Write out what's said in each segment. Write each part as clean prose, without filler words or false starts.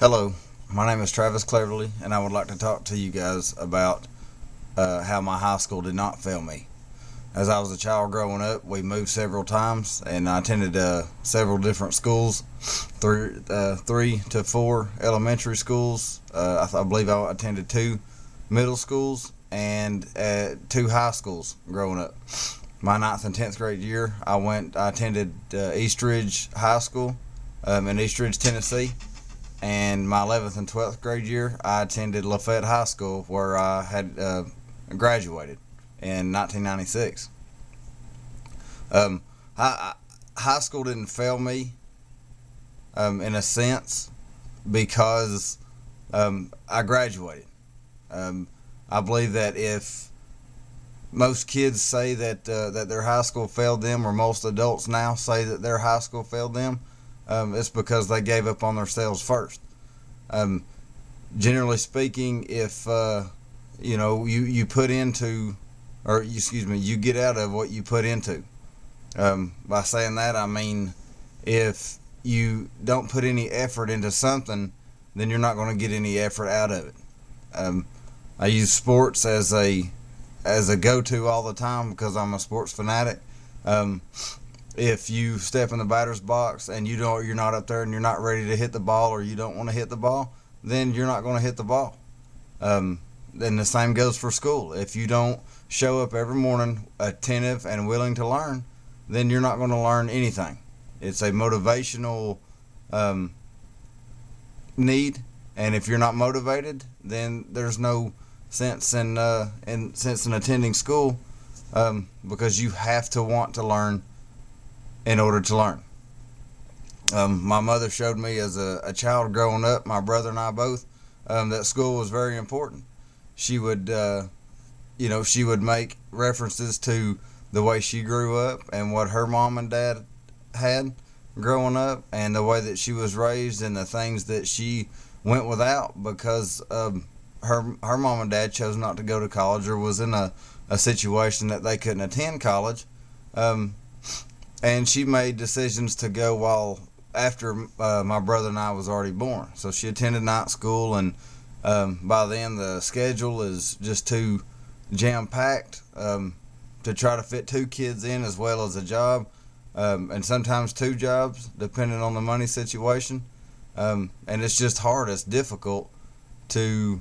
Hello, my name is Travis Cleverly, and I would like to talk to you guys about how my high school did not fail me. As I was a child growing up, we moved several times, and I attended several different schools, three to four elementary schools. I believe I attended two middle schools and two high schools growing up. My ninth and 10th grade year, I attended East Ridge High School in East Ridge, Tennessee. And my 11th and 12th grade year, I attended Lafayette High School, where I had graduated in 1996. Um, High school didn't fail me in a sense because I graduated. Um, I believe that if most kids say that their high school failed them, or most adults now say that their high school failed them, it's because they gave up on themselves first. Um, Generally speaking, if you put into, or excuse me, you get out of what you put into. By saying that, I mean if you don't put any effort into something, then you're not going to get any effort out of it. I use sports as a go-to all the time because I'm a sports fanatic. If you step in the batter's box and you're not up there and you're not ready to hit the ball, or you don't want to hit the ball, then you're not going to hit the ball. Then the same goes for school. If you don't show up every morning attentive and willing to learn, then you're not going to learn anything. It's a motivational need, and if you're not motivated, then there's no sense in attending school, because you have to want to learn in order to learn. My mother showed me as a child growing up, my brother and I both, that school was very important. She would, she would make references to the way she grew up and what her mom and dad had growing up, and the way that she was raised, and the things that she went without because her mom and dad chose not to go to college, or was in a situation that they couldn't attend college. And she made decisions to go after my brother and I was already born. So she attended night school, and by then the schedule is just too jam-packed to try to fit two kids in, as well as a job, and sometimes two jobs, depending on the money situation. And it's just hard. It's difficult to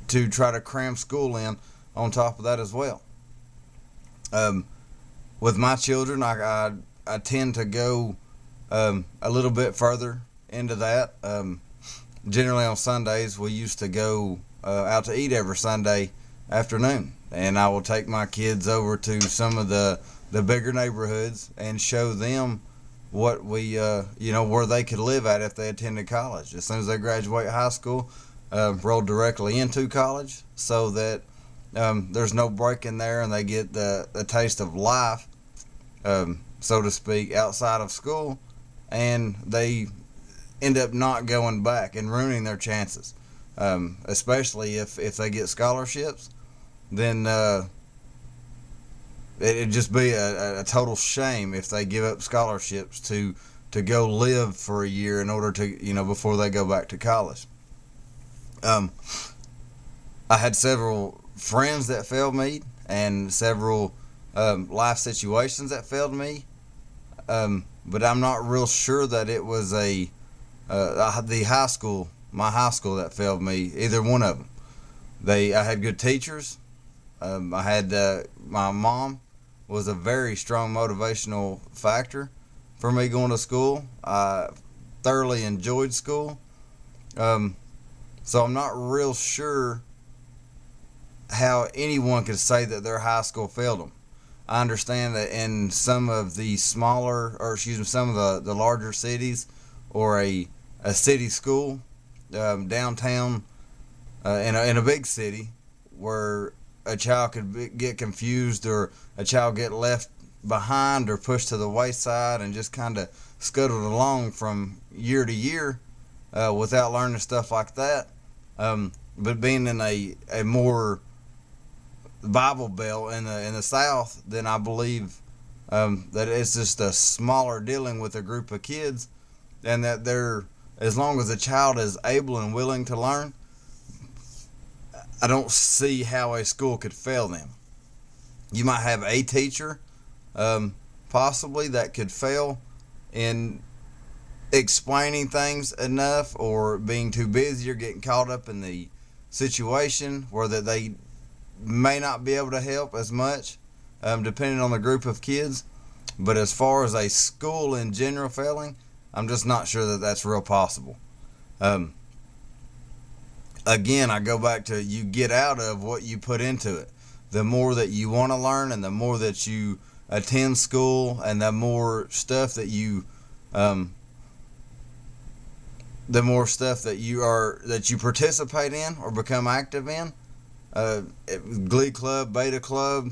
try to cram school in on top of that as well. With my children, I tend to go a little bit further into that. Generally on Sundays, we used to go out to eat every Sunday afternoon, and I will take my kids over to some of the bigger neighborhoods and show them what where they could live at if they attended college. As soon as they graduate high school, roll directly into college, so that there's no break in there, and they get the taste of life, so to speak, outside of school, and they end up not going back and ruining their chances. Especially if they get scholarships, then it'd just be a total shame if they give up scholarships to go live for a year in order to, before they go back to college. I had several friends that failed me, and several life situations that failed me, but I'm not real sure that it was the my high school that failed me. Either one of them. I had good teachers. I had my mom was a very strong motivational factor for me going to school. I thoroughly enjoyed school, so I'm not real sure how anyone could say that their high school failed them. I understand that in some of the some of the larger cities, or a city school downtown in a big city, where a child could get confused, or a child get left behind or pushed to the wayside and just kind of scuttled along from year to year without learning stuff like that. But being in a more Bible Belt in the South, then I believe that it's just a smaller dealing with a group of kids and that as long as a child is able and willing to learn, I don't see how a school could fail them. You might have a teacher, possibly, that could fail in explaining things enough, or being too busy, or getting caught up in the situation where that they may not be able to help as much, depending on the group of kids. But as far as a school in general failing, I'm just not sure that that's real possible. Again, I go back to, you get out of what you put into it. The more that you want to learn, and the more that you attend school, and the more stuff that you participate in or become active in, Glee Club, Beta Club,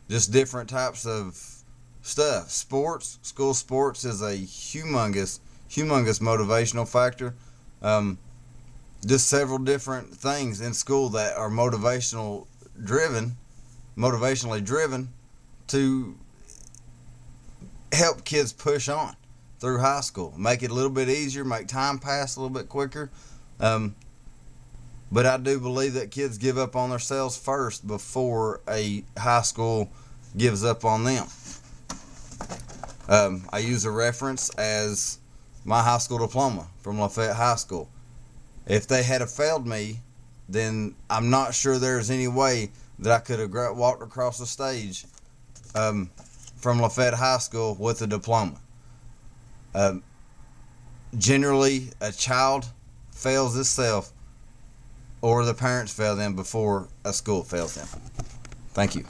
just different types of stuff. Sports, school sports is a humongous motivational factor. Just several different things in school that are motivationally driven to help kids push on through high school, make it a little bit easier, make time pass a little bit quicker. But I do believe that kids give up on themselves first before a high school gives up on them. I use a reference as my high school diploma from Lafayette High School. If they had failed me, then I'm not sure there's any way that I could have walked across the stage from Lafayette High School with a diploma. Generally, a child fails itself, or the parents fail them before a school fails them. Thank you.